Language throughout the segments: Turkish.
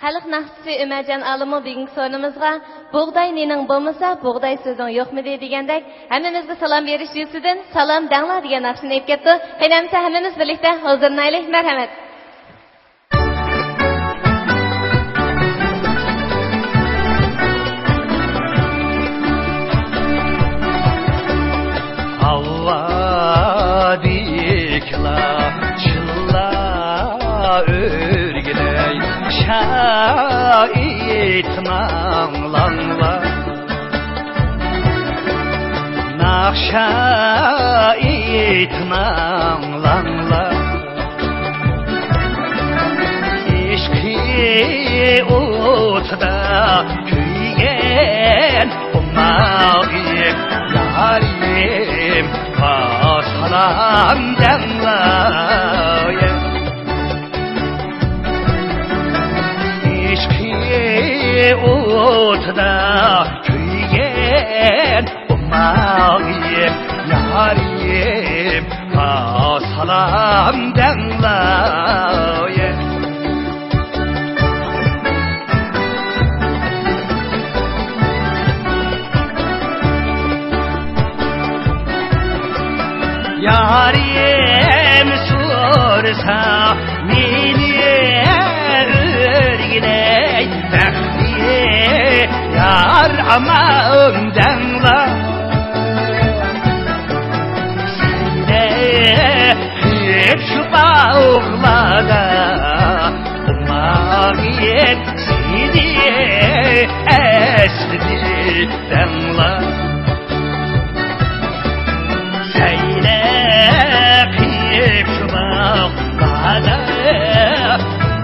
Xalq naqshisi Umarjon Alimo bugungi sorunimizga "Buğday nening bo'lmasa, buğday so'zing yo'qmidi" degandek, hammamizga salom berish yuzidan "Salom danglar" degan naqshini aytib ketdi. Qaynamsa hammamiz birlikda hozirlaylik. Marhamat. Havadikla çılla örgüley şahit mağlanla Nakşahit mağlanla İşki otda köygen umağım yarim salam denlaye İşki otda köygen umağım yarim salam denlaye Yarim sorsa meni örgüley Bekliye yar ama ömdenla Sine hep şu bağlada Umağın seni esdi denla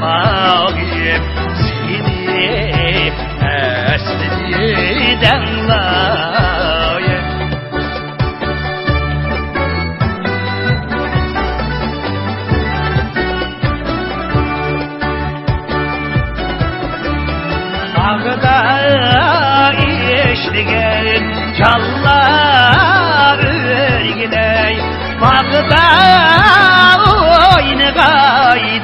Mağib seni esniden layık Ağda işligen çallar örgüley Bağda oyunu gayet